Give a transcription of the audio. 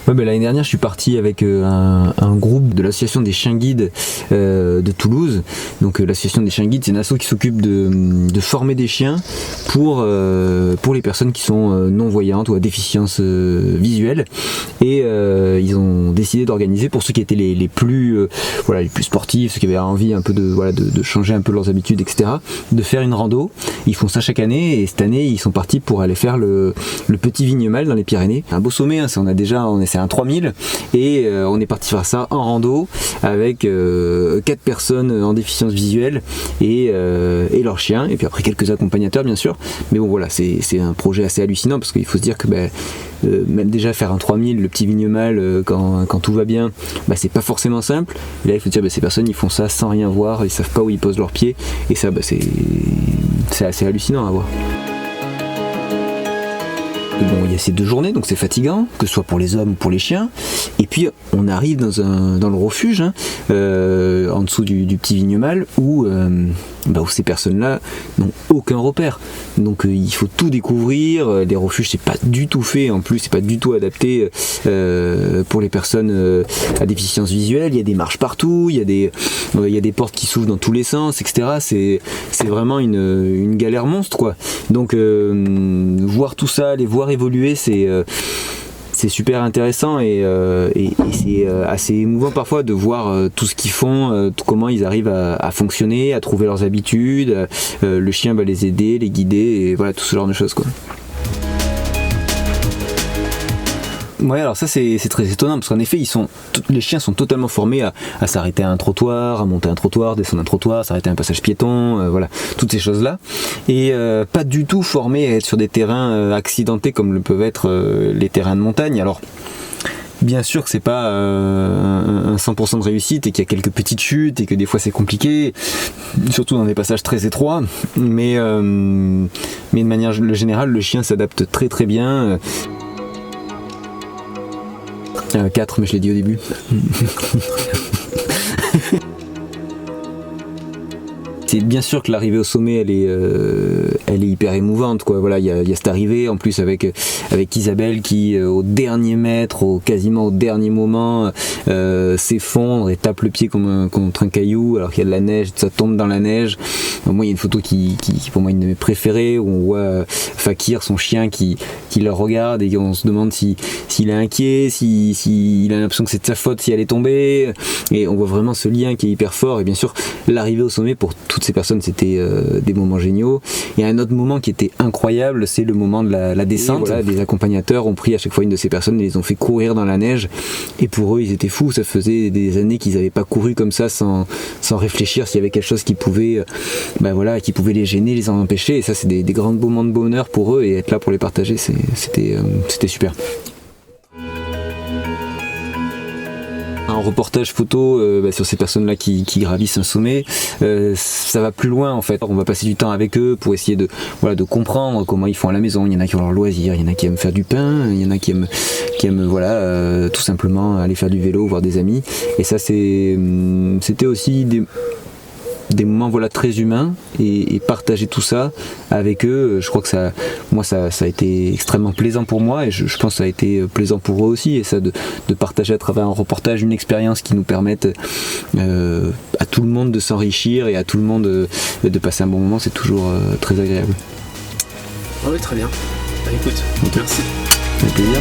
Ouais, l'année dernière, je suis parti avec un groupe de l'association des chiens guides de Toulouse. Donc l'association des chiens guides, c'est une asso qui s'occupe de former des chiens pour les personnes qui sont non-voyantes ou à déficience visuelle. Et ils ont décidé d'organiser, pour ceux qui étaient les plus sportifs, ceux qui avaient envie un peu de changer un peu leurs habitudes, etc., de faire une rando. Ils font ça chaque année, et cette année, ils sont partis pour aller faire le petit Vignemale dans les Pyrénées. Un beau sommet, hein, c'est un 3000, et on est parti faire ça en rando avec 4 personnes en déficience visuelle et leurs chiens, et puis après quelques accompagnateurs bien sûr. Mais bon voilà, c'est un projet assez hallucinant, parce qu'il faut se dire que même déjà faire un 3000, le petit Vignemale, quand tout va bien, c'est pas forcément simple. Et là il faut se dire, ces personnes ils font ça sans rien voir, ils savent pas où ils posent leurs pieds, et ça c'est assez hallucinant à voir. Bon, il y a ces 2 journées, donc c'est fatigant, que ce soit pour les hommes ou pour les chiens. Et puis on arrive dans le refuge, en dessous du petit Vignemale, où ces personnes-là n'ont aucun repère. Donc il faut tout découvrir. Les refuges, c'est pas du tout fait, en plus c'est pas du tout adapté pour les personnes à déficience visuelle. Il y a des marches partout, il y a des portes qui s'ouvrent dans tous les sens, etc. C'est vraiment une galère monstre, quoi. Donc voir tout ça, les voir évoluer, c'est super intéressant, et c'est assez émouvant parfois de voir tout ce qu'ils font, comment ils arrivent à fonctionner, à trouver leurs habitudes, le chien va les aider, les guider, et voilà, tout ce genre de choses, quoi. Ouais, alors ça c'est très étonnant, parce qu'en effet les chiens sont totalement formés à s'arrêter à un trottoir, à monter un trottoir, descendre un trottoir, s'arrêter à un passage piéton, voilà, toutes ces choses là, et pas du tout formés à être sur des terrains accidentés comme le peuvent être les terrains de montagne. Alors bien sûr que c'est pas un 100% de réussite, et qu'il y a quelques petites chutes, et que des fois c'est compliqué, surtout dans des passages très étroits, mais de manière générale le chien s'adapte très très bien. 4, mais je l'ai dit au début. C'est bien sûr que l'arrivée au sommet, elle est hyper émouvante, quoi. Voilà, il y a cette arrivée en plus avec Isabelle qui au dernier mètre, quasiment au dernier moment, s'effondre et tape le pied contre un caillou, alors qu'il y a de la neige, ça tombe dans la neige. Moi, il y a une photo qui pour moi, une de mes préférées, où on voit Fakir, son chien, qui le regarde, et on se demande s'il est inquiet, s'il a l'impression que c'est de sa faute si elle est tombée, et on voit vraiment ce lien qui est hyper fort. Et bien sûr, l'arrivée au sommet pour toutes ces personnes, c'était des moments géniaux. Il y a un autre moment qui était incroyable, c'est le moment de la descente. Voilà, des accompagnateurs ont pris à chaque fois une de ces personnes et les ont fait courir dans la neige, et pour eux ils étaient fous. Ça faisait des années qu'ils n'avaient pas couru comme ça sans réfléchir s'il y avait quelque chose qui pouvait les gêner, les en empêcher, et ça c'est des grands moments de bonheur pour eux, et être là pour les partager, c'était super. Un reportage photo sur ces personnes-là qui gravissent un sommet, ça va plus loin en fait. On va passer du temps avec eux pour essayer de comprendre comment ils font à la maison. Il y en a qui ont leur loisir, il y en a qui aiment faire du pain, il y en a qui aiment tout simplement aller faire du vélo, voir des amis. Et ça c'était aussi des moments très humains, et partager tout ça avec eux, je crois que ça a été extrêmement plaisant pour moi, et je pense que ça a été plaisant pour eux aussi, et ça de partager à travers un reportage une expérience qui nous permette à tout le monde de s'enrichir, et à tout le monde de passer un bon moment, c'est toujours très agréable. Oui, très bien. Écoute, merci. Avec plaisir.